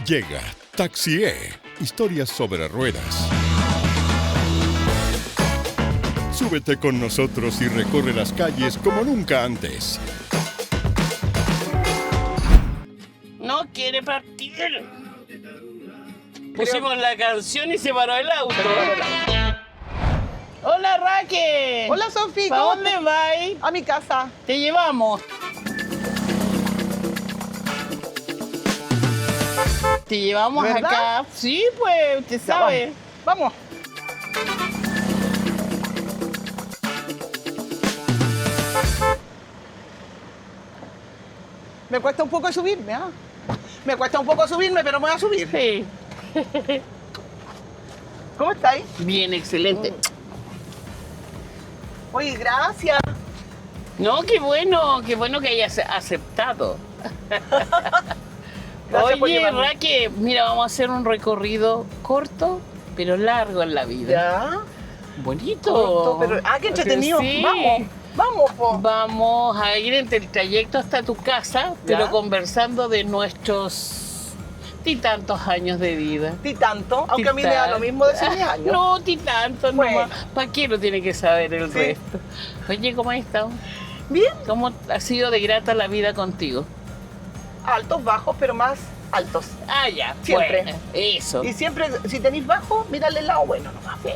Llega Taxi E, historias sobre ruedas. Súbete con nosotros y recorre las calles como nunca antes. No quiere partir. Pusimos la canción y se paró el auto. Hola, Raquel. Hola, Sofi. ¿Para ¿cómo dónde estás? vais? A mi casa. Te llevamos. Te llevamos ¿Verdad? acá. Sí, pues, usted Ya, sabe. Vamos. Me cuesta un poco subirme, ¿ah? Me cuesta un poco subirme, pero me voy a subir. Sí. ¿Cómo estáis? Bien, excelente. Oye, gracias. No, qué bueno que hayas aceptado. Gracias por Oye, llevarme. Raquel, mira, vamos a hacer un recorrido corto, pero largo en la vida. Ya. Bonito. Corto, pero... Ah, qué entretenido. Sí. Vamos, po. Vamos a ir entre el trayecto hasta tu casa, pero Ya. conversando de nuestros tantos años de vida. Ti tanto, aunque a mí me da lo mismo decir mis años. No, tanto, Bueno. no. ¿Para qué lo tiene que saber el Sí. resto? Oye, ¿cómo has estado? Bien, ¿Cómo ha sido de grata la vida contigo? altos, bajos, pero más altos. Ah, ya. Siempre. Bueno, eso. Y siempre, si tenéis bajo, mírale el lado bueno nomás. Sí.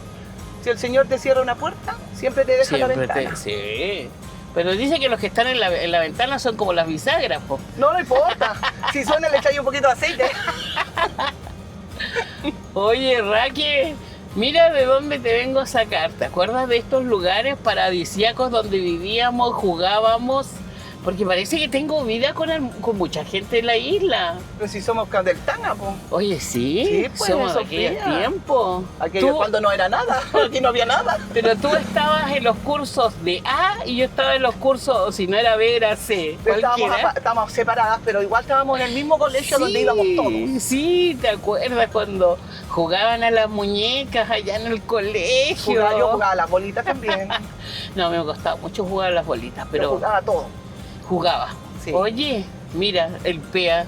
Si el Señor te cierra una puerta, siempre te deja la ventana. Sí. Pero dice que los que están en la ventana son como las bisagras, po. No, no importa. Si suena, le echáis un poquito de aceite. Oye, Raquel, mira de dónde te vengo a sacar. ¿Te acuerdas de estos lugares paradisíacos donde vivíamos, jugábamos? Porque parece que tengo vida con mucha gente en la isla. Pero si somos Candeltana, po. Oye, sí, Sí, pues, somos de Sofía. aquel tiempo. Aquello Tú- cuando no era nada. Aquí no había nada. Pero tú estabas en los cursos de A y yo estaba en los cursos, o si no era B, era C. Pero Cualquiera. estábamos separadas, pero igual estábamos en el mismo colegio donde íbamos todos. Sí, ¿te acuerdas cuando jugaban a las muñecas allá en el colegio? Yo jugaba a las bolitas también. No, me costaba mucho jugar a las bolitas, Yo pero jugaba todo. jugaba. Sí. Oye, mira, el PEA.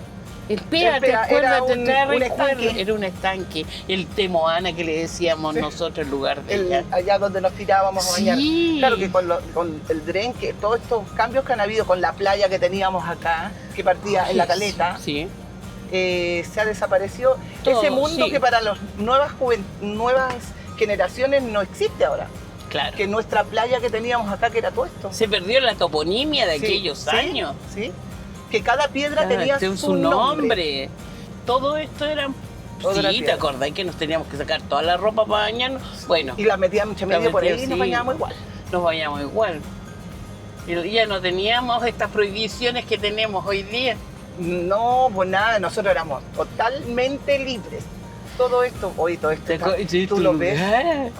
El PEA, El ¿te PEA acuerdas? era ¿Te trae un recuerdos? estanque. Era un estanque. El Temoana que le decíamos Sí. nosotros en lugar de ella. Allá donde nos tirábamos a bañar. Sí. Claro que con el dren, que todos estos cambios que han habido con la playa que teníamos acá, que partía en la caleta, Sí. se ha desaparecido Todo, ese mundo sí. que para las nuevas generaciones no existe ahora. Claro. Que nuestra playa que teníamos acá, que era todo esto. Se perdió la toponimia de Sí, aquellos sí, años. Sí. Que cada piedra tenía Su nombre. Todo esto era... Todo era Sí, ¿te piedra. acordás que nos teníamos que sacar toda la ropa para bañarnos? Bueno, Y las metíamos entre medio por ahí y sí. nos bañábamos igual. nos bañamos igual. Y ya no teníamos estas prohibiciones que tenemos hoy día. No, pues nada, nosotros éramos totalmente libres. Todo esto, hoy todo esto, ¿tú lo ves? Ay,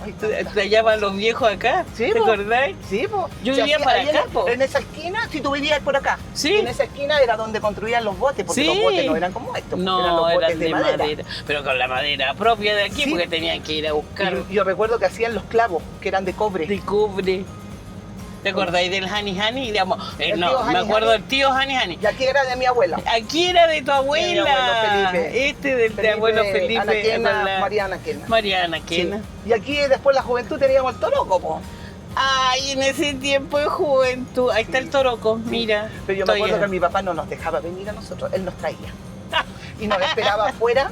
Te llaman los viejos acá, Sí, ¿te po. acordás? Sí, pues. Yo vivía para ahí acá, po. en esa esquina, si tú vivías por acá, Sí. y en esa esquina era donde construían los botes, porque Sí. los botes no eran como estos, eran No, los botes eran de madera. pero con la madera propia de aquí, Sí. porque tenían que ir a buscar Yo recuerdo que hacían los clavos, que eran de cobre. de cobre. ¿Te acordáis del Hani Hani? Digamos, El no, tío me Hani acuerdo Hani. del tío Hani Hani. Y aquí era de mi abuela. Aquí era de tu abuela. abuelo Felipe. Este del de abuelo Felipe. Anaquena, con la- Mariana Quena. Mariana Sí. Quena. Y aquí después la juventud teníamos el toroco, po. Ay, en ese tiempo de juventud. Ahí está el toroco, mira. Pero yo me Estoy- acuerdo que mi papá no nos dejaba venir a nosotros, él nos traía. Y nos esperaba afuera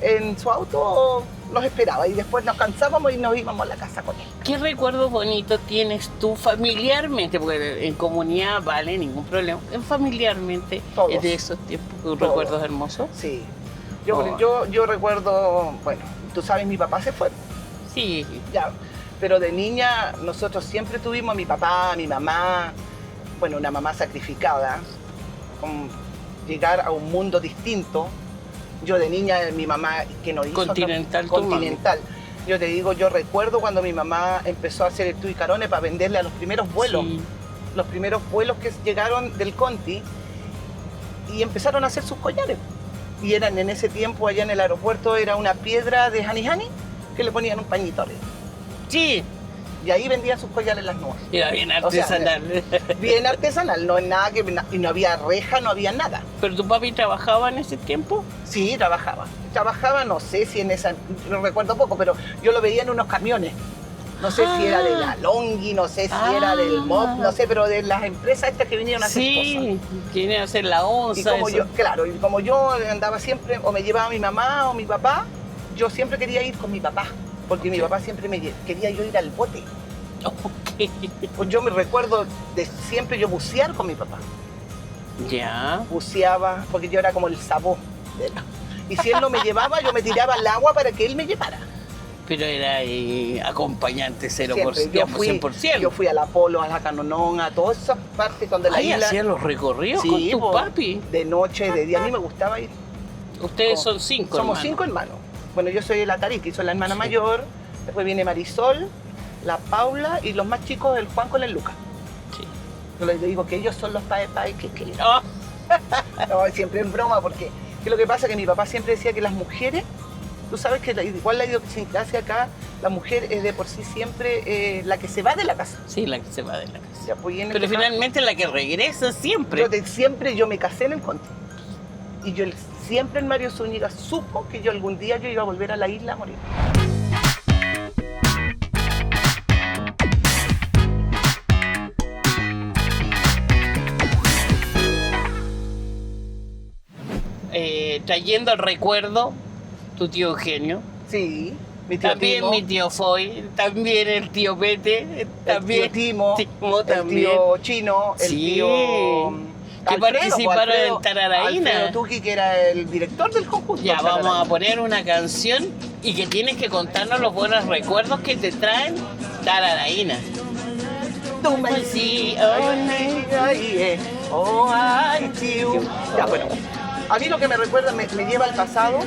en su auto, nos esperaba. Y después nos cansábamos y nos íbamos a la casa con él. ¿Qué recuerdo bonito tienes tú familiarmente? Porque en comunidad vale, ningún problema. Familiarmente, Todos. es de esos tiempos, Todos. recuerdos hermosos. Sí. Oh. Yo recuerdo, bueno, tú sabes, mi papá se fue, Sí, ya. Pero de niña nosotros siempre tuvimos a mi papá, a mi mamá, bueno, una mamá sacrificada, con llegar a un mundo distinto. Yo de niña, mi mamá que nos hizo... Continental, tu Continental. Yo te digo, yo recuerdo cuando mi mamá empezó a hacer el tuicarone para venderle a los primeros vuelos. sí. Los primeros vuelos que llegaron del Conti y empezaron a hacer sus collares. Y eran en ese tiempo allá en el aeropuerto, era una piedra de Hani Hani que le ponían un pañito arriba. Sí, Y ahí vendían sus collares las nubes. Era bien O sea, artesanal. Bien artesanal, no es nada que... Y no había reja, no había nada. ¿Pero tu papi trabajaba en ese tiempo? Sí, trabajaba. Trabajaba, no sé si en esa... Lo recuerdo poco, pero yo lo veía en unos camiones. No sé si era de la Longhi, no sé si era del MOP, no sé, pero de las empresas estas que vinieron a hacer cosas. Sí, que vinieron a hacer la onza. Y como eso. yo, claro, y como yo andaba siempre, o me llevaba mi mamá o mi papá, yo siempre quería ir con mi papá, porque mi papá siempre quería yo ir al bote. Ok. Pues yo me recuerdo de siempre yo bucear con mi papá. Ya. Buceaba, porque yo era como el sabó de él. Y si él no me llevaba, yo me tiraba al agua para que él me llevara. Pero era acompañante 0%, Siempre. digamos, 100%. Yo fui a la Polo, a la Canonón, a todas esas partes donde la Ahí isla... hacían los recorridos con tu po, papi. de noche, de día. A mí me gustaba ir. Ustedes son 5 Somos hermanos. 5 hermanos. Bueno, yo soy la Tariki, soy la hermana mayor. Después viene Marisol, la Paula y los más chicos, el Juan con el Lucas. Sí. Yo les digo que ellos son los padres que Oh, no, siempre en broma, porque ¿qué es lo que pasa? Que mi papá siempre decía que las mujeres, tú sabes que igual la idiosincrasia acá, la mujer es de por sí siempre la que se va de la casa. sí, la que se va de la casa. Ya, pues, y en Pero este finalmente la que regresa siempre. siempre yo me casé en el Conti. Y yo siempre en Mario Zúñiga supo que yo algún día yo iba a volver a la isla a morir. Trayendo el recuerdo, tu tío Eugenio, Sí, mi tío también Timo, mi tío Foy, también el tío Pete, también el tío Timo, el también. tío Chino, el Sí. tío... Que participaron en Tararaína. Alfredo Tuqui, que era el director del conjunto. Ya vamos a Tararaína. poner una canción y que tienes que contarnos los buenos recuerdos que te traen Tararaína. Tú me Sí, oh, ay, tío. Ya, bueno. A mí lo que me recuerda, me lleva al pasado.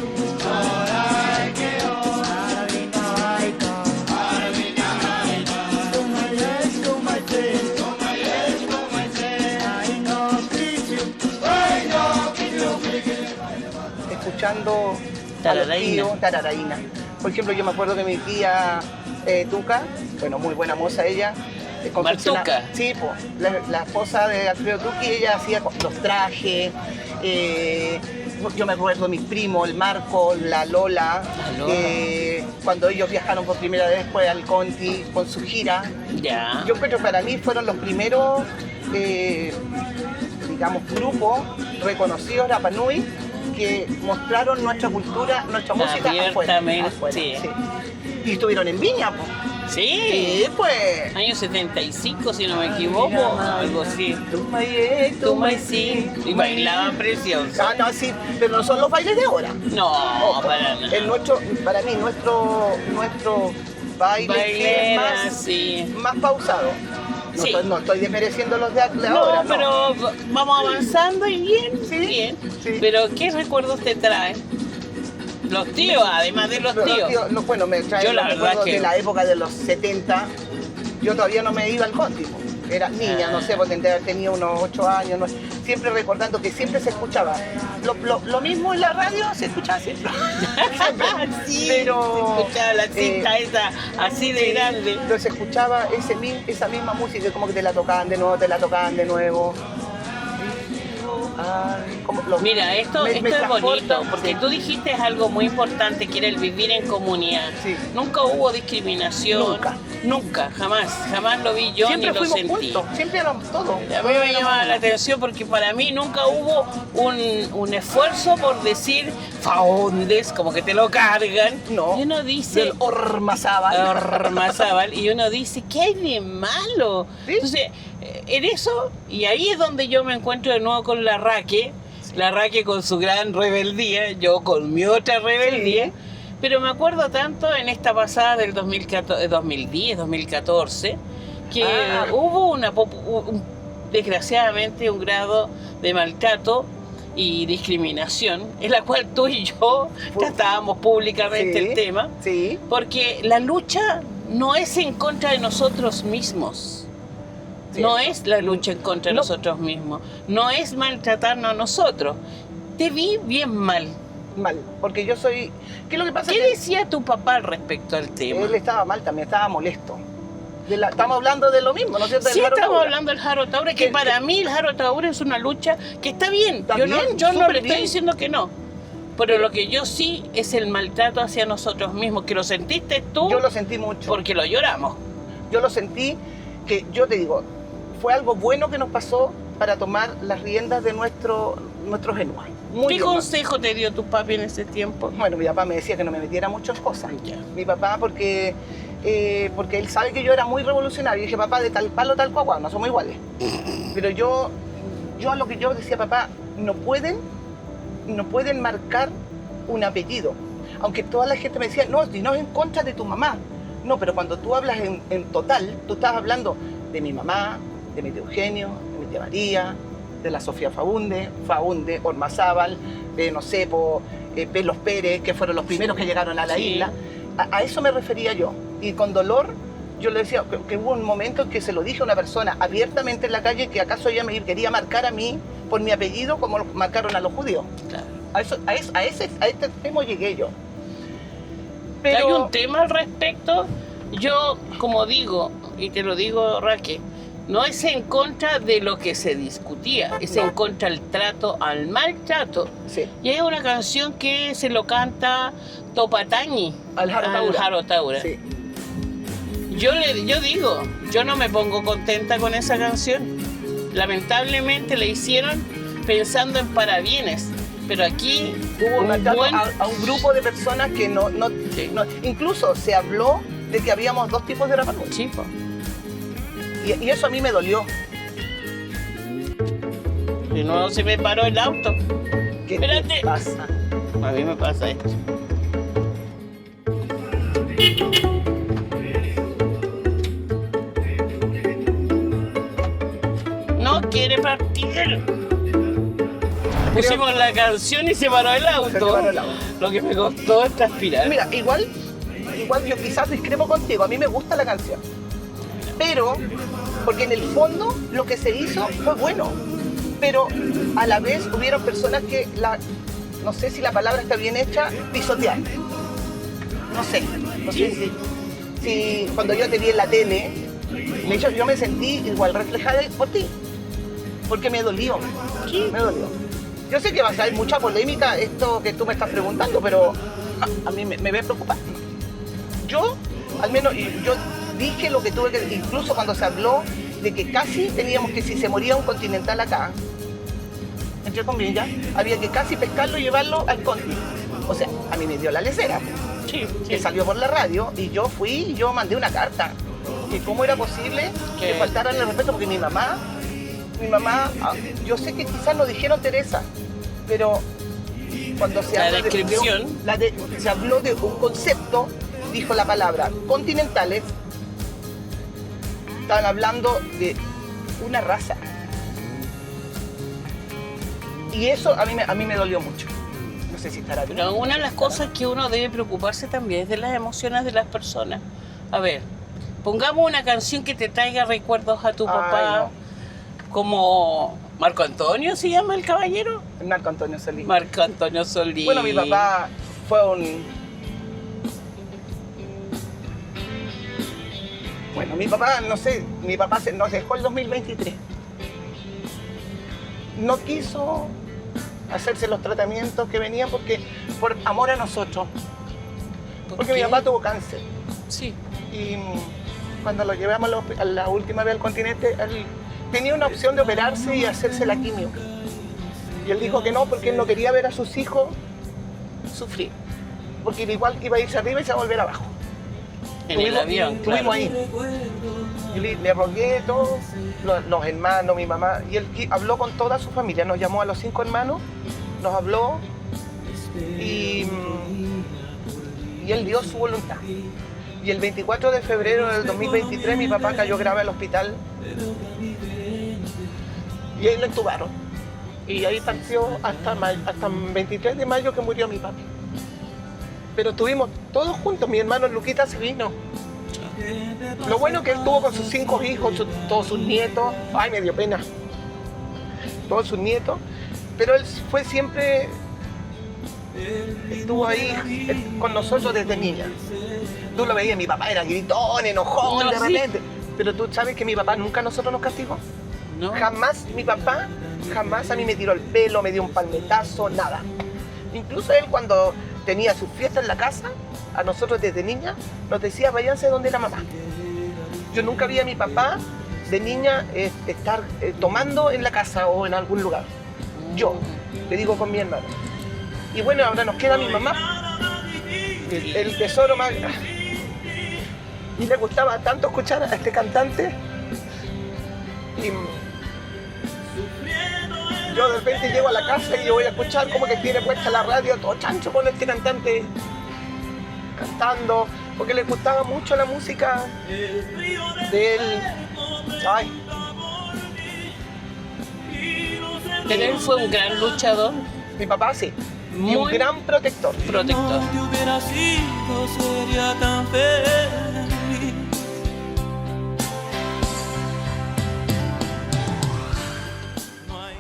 Escuchando Tararaína. Tararaína. Por ejemplo, yo me acuerdo que mi tía Tuca, bueno, muy buena moza ella, Martuca. Sí, po, la esposa de Alfredo Tuqui, ella hacía los trajes. Yo me acuerdo de mis primos, el Marco, la Lola, cuando ellos viajaron por primera vez después al Conti con su gira. Ya. Yo creo que para mí fueron los primeros, digamos, grupos reconocidos Rapa Nui que mostraron nuestra cultura, nuestra música Abiertamente, afuera. sí. Y estuvieron en Viña, pues. Sí. Sí, pues. Año 75, si no me equivoco, algo así. Tú me sí. Y bailaban precioso. Ah, no, sí, pero no son los bailes de ahora. No, Ojo, para nada. para mí, nuestro baile sí es Bailera, sí. más pausado. No, Sí. no estoy desmereciendo los de No, ahora, no. pero vamos avanzando y bien, Sí, bien. sí. Pero ¿qué recuerdos te traen? Los tíos, además de los tíos. Bueno, me trae Yo la los verdad recuerdos que- de la época de los 70. Yo todavía no me iba al Conti, po. Era niña, no sé, porque tenía unos 8 años. Siempre recordando que siempre se escuchaba. Lo mismo en la radio se escuchaba siempre. Sí, Pero, se escuchaba la cinta esa así de grande. Entonces se escuchaba esa misma música, como que te la tocaban de nuevo, te la tocaban de nuevo. Ay, Mira, esto es transporta, bonito, porque sí. tú dijiste algo muy importante, que era el vivir en comunidad. Sí. Nunca hubo discriminación. Nunca, jamás lo vi yo Siempre ni lo fuimos sentí. juntos, siempre éramos todos. A mí me llamaba la atención porque para mí nunca hubo un esfuerzo por decir faondes, como que te lo cargan. No. Y uno dice... Del Ormazábal. Ormazábal, y uno dice, ¿qué hay de malo? ¿Sí? Entonces, en eso, y ahí es donde yo me encuentro de nuevo con la Raque con su gran rebeldía, yo con mi otra rebeldía, Sí. pero me acuerdo tanto en esta pasada del 2010, 2014, que hubo desgraciadamente un grado de maltrato y discriminación, en la cual tú y yo tratábamos públicamente Sí, el tema, Sí. porque la lucha no es en contra de nosotros mismos. Sí. No es la lucha en contra de No. nosotros mismos. No es maltratarnos a nosotros. Te vi bien mal. Mal. Porque yo soy. ¿Qué es lo que pasa? ¿Qué Que decía tu papá al respecto al tema? él estaba mal también, estaba molesto. Estamos hablando de lo mismo, ¿no es cierto? Sí, estamos hablando del Jaro Tauro, que para mí el Jaro Tauro es una lucha que está bien. Está Yo bien, no súper le estoy bien. diciendo que no. Pero lo que yo sí es el maltrato hacia nosotros mismos, que lo sentiste tú Yo lo sentí mucho. porque lo lloramos. Yo lo sentí que, yo te digo, fue algo bueno que nos pasó para tomar las riendas de nuestro Genua. Muy ¿Qué bien. consejo te dio tu papi en ese tiempo? Bueno, mi papá me decía que no me metiera muchas cosas. Ya. Mi papá porque él sabe que yo era muy revolucionario. Y dije, papá, de tal palo, tal cual, no somos iguales. Pero yo a lo que yo decía, papá, no pueden marcar un apellido. Aunque toda la gente me decía, no, si no es en contra de tu mamá. No, pero cuando tú hablas en total, tú estás hablando de mi mamá, de mi tío Eugenio, de mi tía María, de la Sofía Faunde, Ormazábal, no sé, Pelos Pérez, que fueron los primeros que llegaron a la Sí. isla. A eso me refería yo. Y con dolor, yo le decía que hubo un momento en que se lo dije a una persona abiertamente en la calle que acaso ella me quería marcar a mí por mi apellido como lo marcaron a los judíos. Claro. A este extremo llegué yo. Hay un tema al respecto. Yo, como digo, y te lo digo, Raquel, no es en contra de lo que se discutía, es en contra del trato, al maltrato. Sí. Y hay una canción que se lo canta Topatañi Al Jaro Taura. Sí. Sí. Yo digo, yo no me pongo contenta con esa canción. Lamentablemente la hicieron pensando en parabienes, pero aquí Hubo un maltrato buen... a un grupo de personas que Sí. incluso se habló de que habíamos dos tipos de Rapa Nui. Sí, po. Y eso a mí me dolió. De nuevo se me paró el auto. ¿Qué Espérate. te pasa? A mí me pasa esto. No quiere partir. Pusimos la canción y se paró el auto. Se te paró el auto. Lo que me costó es transpirar. Mira, igual yo quizás discrepo contigo, a mí me gusta la canción. Pero, porque en el fondo lo que se hizo fue bueno. Pero a la vez hubieron personas que, no sé si la palabra está bien hecha, pisotear. No sé si cuando yo te vi en la tele, de hecho yo me sentí igual reflejada por ti. Porque me dolió. Sí. Me dolió. Yo sé que va a ser mucha polémica esto que tú me estás preguntando, pero a mí me ve preocupar. Yo, al menos, yo dije lo que tuve que decir, incluso cuando se habló de que casi teníamos que, si se moría un continental acá, entre comillas, había que casi pescarlo y llevarlo al Conti. O sea, a mí me dio la lecera, Sí, que salió por la radio, y yo fui y yo mandé una carta. Que cómo era posible que faltaran el respeto, porque mi mamá, yo sé que quizás lo dijeron Teresa, pero cuando se La habla descripción. se habló de un concepto, dijo la palabra continentales, estaban hablando de una raza. Y eso a mí me dolió mucho. No sé si estará bien. Pero una de las cosas que uno debe preocuparse también es de las emociones de las personas. A ver, pongamos una canción que te traiga recuerdos a tu papá, como Marco Antonio, ¿se llama el caballero? Marco Antonio Solís. Marco Antonio Solís. Bueno, mi papá fue un... Bueno, mi papá, no sé, nos dejó el 2023. No quiso hacerse los tratamientos que venían por amor a nosotros. Porque mi papá tuvo cáncer. Sí. Y cuando lo llevamos a la última vez al continente, él tenía una opción de operarse y hacerse la quimio. Y él dijo que no, porque él no quería ver a sus hijos sufrir. Porque igual iba a irse arriba y se iba a volver abajo. En el avión, claro. Estuvimos ahí. Y le rogué todo, los hermanos, mi mamá, y él habló con toda su familia, nos llamó a los 5 hermanos, nos habló y él dio su voluntad. Y el 24 de febrero del 2023 mi papá cayó grave al hospital y ahí lo entubaron. Y ahí partió hasta el 23 de mayo que murió mi papá. Pero estuvimos todos juntos, mi hermano Luquita se vino. Lo bueno que él tuvo con sus 5 hijos, todos sus nietos, ay, me dio pena, todos sus nietos, pero él fue siempre, estuvo ahí con nosotros desde niña. Tú lo veías, mi papá era gritón, enojón, No, de sí. repente, Pero tú sabes que mi papá nunca a nosotros nos castigó. ¿No? Jamás mi papá, jamás a mí me tiró el pelo, me dio un palmetazo, nada. Incluso él cuando tenía sus fiestas en la casa, a nosotros desde niña, nos decía, váyanse donde la mamá. Yo nunca vi a mi papá de niña estar tomando en la casa o en algún lugar. Yo, le digo con mi hermano. Y bueno, ahora nos queda mi mamá, el tesoro más... Y le gustaba tanto escuchar a este cantante. Y yo de repente llego a la casa y yo voy a escuchar como que tiene puesta la radio, todo chancho con este cantante cantando, porque le gustaba mucho la música de él. Ay. Pero él fue un gran luchador, Mi papá sí, y muy un gran protector. protector. Si no te hubiera sido, sería tan feliz. No hay...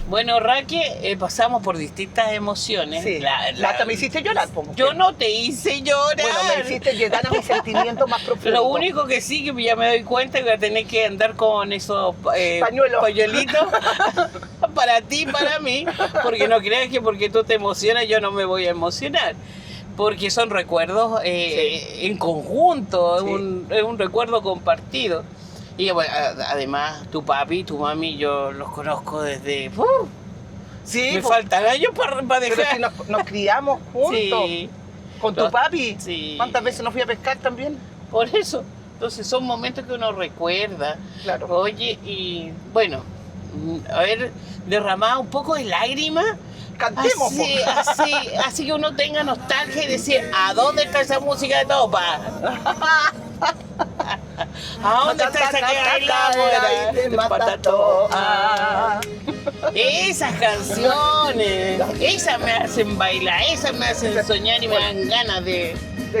Bueno, Raque, pasamos por distintas emociones. Sí, hasta me hiciste llorar, po, mujer. Yo no te hice llorar. Bueno, me hiciste llegar a mis sentimientos más profundos. Lo único que sí, que ya me doy cuenta que voy a tener que andar con esos pañuelitos para ti y para mí, porque no creas que porque tú te emocionas yo no me voy a emocionar, porque son recuerdos en conjunto, Sí. es un recuerdo compartido. Y bueno, además tu papi y tu mami yo los conozco desde... Sí, me po, faltan años para pero dejar... si nos criamos juntos. Sí, Con tu papi. Sí. ¿Cuántas veces nos fui a pescar también? por eso. Entonces son momentos que uno recuerda. Claro. Oye, y bueno, haber derramado un poco de lágrimas. Cantemos, po. Así que uno tenga nostalgia y decir, ¿a dónde está esa música de Topa? ¿A dónde está esa que bailamos? Te mata todo. Esas canciones, esas me hacen bailar, esas me hacen soñar y me dan ganas de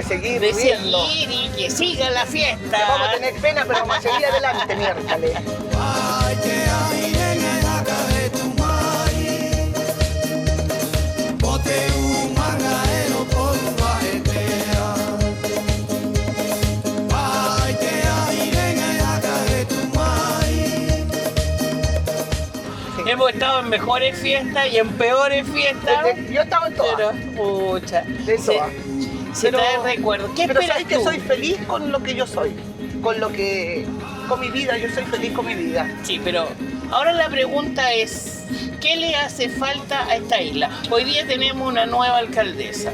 seguir de riendo. seguir y que siga la fiesta. Que vamos a tener pena, pero vamos a seguir adelante, miércoles. Hemos estado en mejores fiestas y en peores fiestas. Yo estaba en todas. Pero, pucha, De todas. se Pero- trae recuerdo. ¿Qué Pero esperas sabes que tú? soy feliz con lo que yo soy. Con mi vida, yo soy feliz con mi vida. Sí, pero ahora la pregunta es, ¿qué le hace falta a esta isla? Hoy día tenemos una nueva alcaldesa,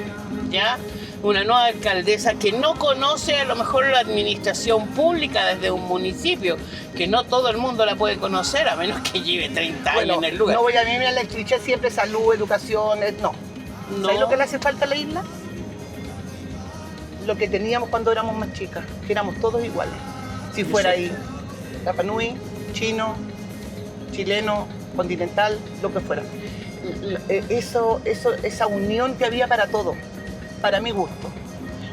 ¿ya? Una nueva alcaldesa que no conoce a lo mejor la administración pública desde un municipio, que no todo el mundo la puede conocer, a menos que lleve 30 años en el lugar. no voy a mí a la cliché siempre salud, educación, no. No. ¿Sabes lo que le hace falta a la isla? Lo que teníamos cuando éramos más chicas, que éramos todos iguales. Si fuera Sí. ahí, Rapa Nui, chino, chileno, continental, lo que fuera. Esa unión que había para todos, para mi gusto.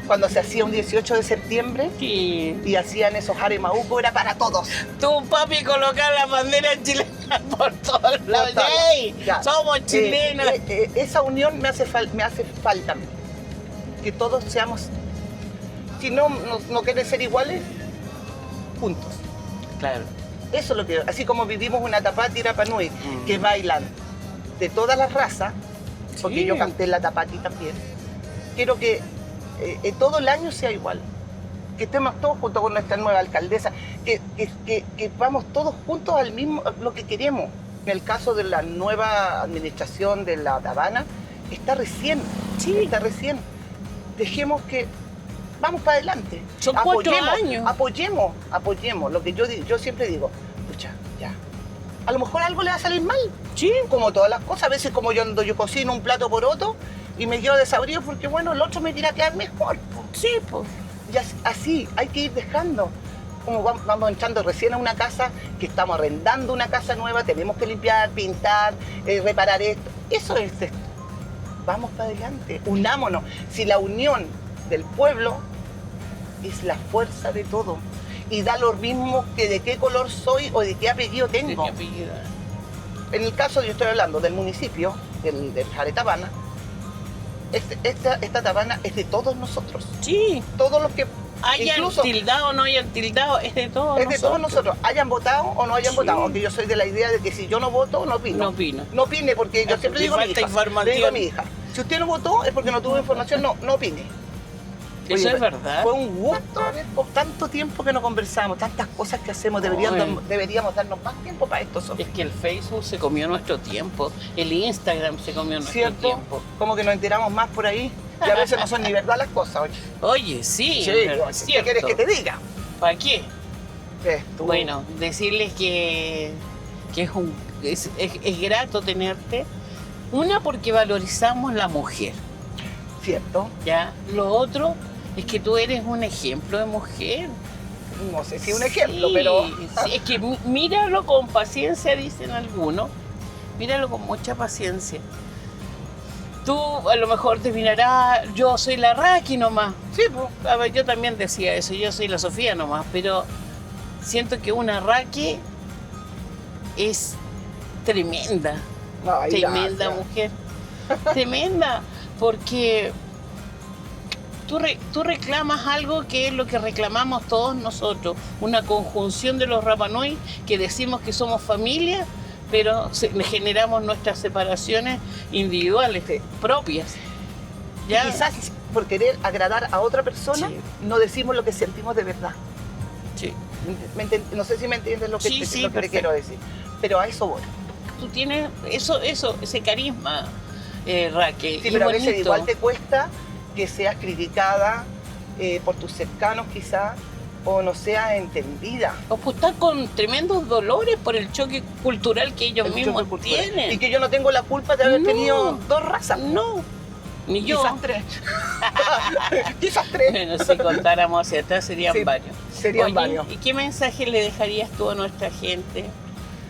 Cuando se hacía un 18 de septiembre Sí. y hacían esos aremaucos, era para todos. Tu papi colocar la bandera chilena por todos lados. Total. ¡Ey! Ya. ¡Somos chilenos! Esa unión me hace falta a mí. Que todos seamos, si no quieren ser iguales, juntos. Claro. Eso es lo que, así como vivimos una Tapati y Rapa Nui, que bailan de todas las razas, porque Sí. yo canté en la Tapati también, quiero que todo el año sea igual. Que estemos todos juntos con nuestra nueva alcaldesa, que vamos todos juntos al mismo, lo que queremos. En el caso de la nueva administración de La Habana, está recién, está recién. Dejemos que, vamos para adelante. Son 4 años. Apoyemos. Lo que yo siempre digo, pucha, ya. A lo mejor algo le va a salir mal. Sí. Como todas las cosas, a veces como yo cocino un plato por otro y me quedo desabrido porque bueno, el otro me tira a quedar mejor. Po. Sí, pues. Y así, hay que ir dejando. Como vamos entrando recién a una casa, que estamos arrendando una casa nueva, tenemos que limpiar, pintar, reparar esto. Eso es esto. Vamos para adelante, unámonos. Si la unión del pueblo es la fuerza de todo. Y da lo mismo que de qué color soy o de qué apellido ¿De tengo. qué apellido? En el caso, yo estoy hablando del municipio, del Jaretabana, esta tabana es de todos nosotros. Sí, Todos los que hayan incluso tildado o no hayan tildado, es de todos es de todos nosotros, hayan votado o no hayan Sí. votado. Aunque yo soy de la idea de que si yo no voto, no opino. No opino. No opine, porque yo siempre Le digo a mi falta hija, información. le digo a mi hija, si usted no votó es porque no tuvo información, no opine. Eso Oye, es verdad. Fue un gusto haber por tanto tiempo que no conversamos, tantas cosas que hacemos, deberíamos darnos más tiempo para esto, Sofía. Es que el Facebook se comió nuestro tiempo, el Instagram se comió nuestro ¿Cierto? tiempo. Como que nos enteramos más por ahí y a veces no son ni verdad las cosas, oye. Oye, sí, Sí, pero es ¿qué cierto. quieres que te diga? ¿Para qué? Tú. Bueno, decirles que es grato tenerte. Una, porque valorizamos la mujer, ¿Cierto? ¿ya? Lo otro es que tú eres un ejemplo de mujer. No sé si un ejemplo, Sí, pero... sí, es que míralo con paciencia, dicen algunos. Míralo con mucha paciencia. Tú a lo mejor te mirarás, yo soy la Raki nomás. Sí, pues, a ver, yo también decía eso, yo soy la Sofía nomás, pero siento que una Raki es tremenda, Ay, tremenda gracias. mujer. Tremenda, porque tú reclamas algo que es lo que reclamamos todos nosotros, una conjunción de los Rapanui que decimos que somos familia, pero generamos nuestras separaciones individuales, Sí. propias. Y ¿Ya? quizás por querer agradar a otra persona, Sí. no decimos lo que sentimos de verdad. Sí. No sé si me entiendes lo que, Sí, sí, lo que te perfecto. quiero decir. Pero a eso voy. Tú tienes ese carisma, Raquel. Sí, y pero a veces bonito. igual te cuesta que seas criticada por tus cercanos quizás, o no seas entendida. O pues estás con tremendos dolores por el choque cultural que ellos El mismos choque cultural. tienen. Y que yo no tengo la culpa de haber No. tenido dos razas. No, ni yo. Quizás tres. Quizás tres. Bueno, si contáramos hacia atrás serían Sí, varios. serían Oye, varios. ¿y qué mensaje le dejarías tú a nuestra gente,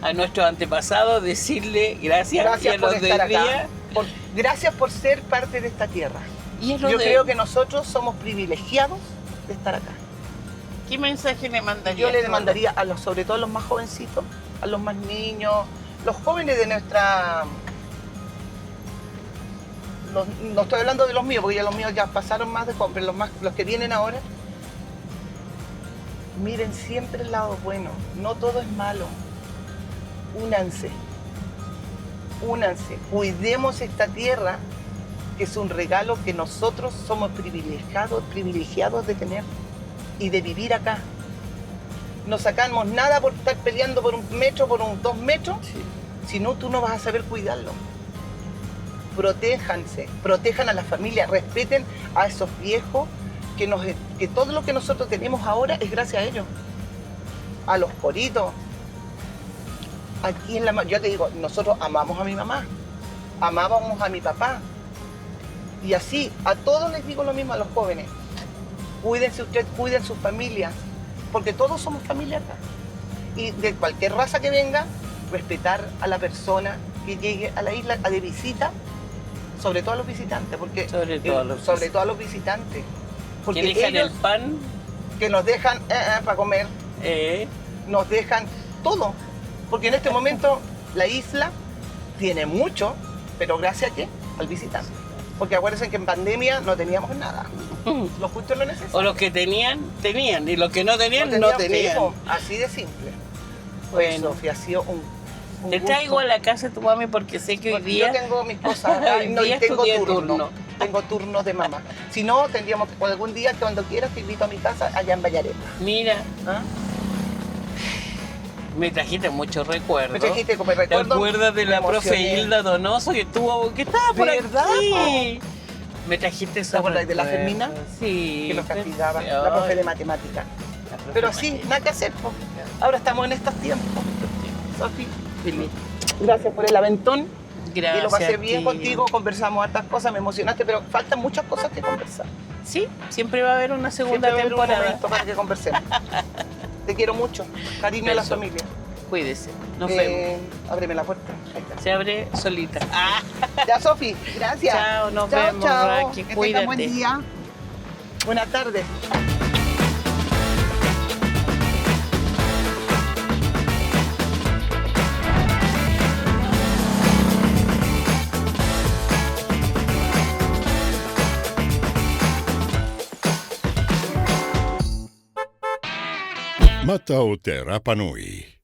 a nuestros antepasados? Decirle gracias, y a Gracias por los de estar hoy día. acá. Gracias por ser parte de esta tierra. Y a los Yo de- creo que nosotros somos privilegiados de estar acá. ¿Qué mensaje le mandarías? Yo le tú? demandaría sobre todo a los más jovencitos, a los más niños, los jóvenes de nuestra... no estoy hablando de los míos, porque ya los míos ya pasaron más de joven, pero los que vienen ahora, miren siempre el lado bueno, no todo es malo. Únanse, cuidemos esta tierra, que es un regalo que nosotros somos privilegiados de tener y de vivir acá. No sacamos nada por estar peleando por 1 metro, por 2 metros, Sí. si no, tú no vas a saber cuidarlo. Protéjanse, protejan a la familia, respeten a esos viejos, que todo lo que nosotros tenemos ahora es gracias a ellos. A los coritos. Aquí yo te digo, nosotros amamos a mi mamá, amábamos a mi papá. Y así, a todos les digo lo mismo, a los jóvenes. Cuídense ustedes, cuiden sus familias, porque todos somos familia acá. Y de cualquier raza que venga, respetar a la persona que llegue a la isla de visita, sobre todo a los visitantes, porque Sobre todo a los visitantes. Que Porque dejan ellos el pan. que nos dejan para comer, eh, nos dejan todo. Porque en este momento la isla tiene mucho, pero gracias a qué? Al visitante. Porque acuérdense que en pandemia no teníamos nada. Lo justo y lo necesario. O los que tenían, y los que no tenían, no teníamos, tenían. hijo, así de simple. Bueno. Sofía, ha sido un Te gusto. traigo a la casa de tu mami porque sé que hoy Porque día... yo tengo mis cosas acá Hoy y día es tu tengo día de turno. turno. Tengo turnos de mamá. Si no, tendríamos que algún día, cuando quieras, te invito a mi casa allá en Vallareta. Mira, ¿Ah? me trajiste muchos recuerdos. Me trajiste como ¿Te recuerdo. acuerdas de la me profe emocioné. Hilda Donoso que estaba por ¿Verdad, aquí? Me trajiste esa. ¿Te acuerdas de la Fermina? Sí. Que nos castigaba, Ay, la profe de matemática. la profe Pero de sí, matemáticas. nada que hacer. Po. Ahora estamos en estos tiempos. Sofi, Feliz. gracias por el aventón. Gracias. Y lo pasé a bien ti. contigo, conversamos hartas cosas, me emocionaste, pero faltan muchas cosas que conversar. Sí, siempre va a haber una segunda Siempre va a haber un temporada. momento para que conversemos. Te quiero mucho. Cariño a la Beso. familia. Cuídese. Nos vemos. Ábreme la puerta. Ahí está. Se abre solita. Ah. Ya, Sofi, gracias. Chao, nos vemos, Raquel, Que tengan buen cuídate. día. Buenas tardes. Mata o te Rapa Nui.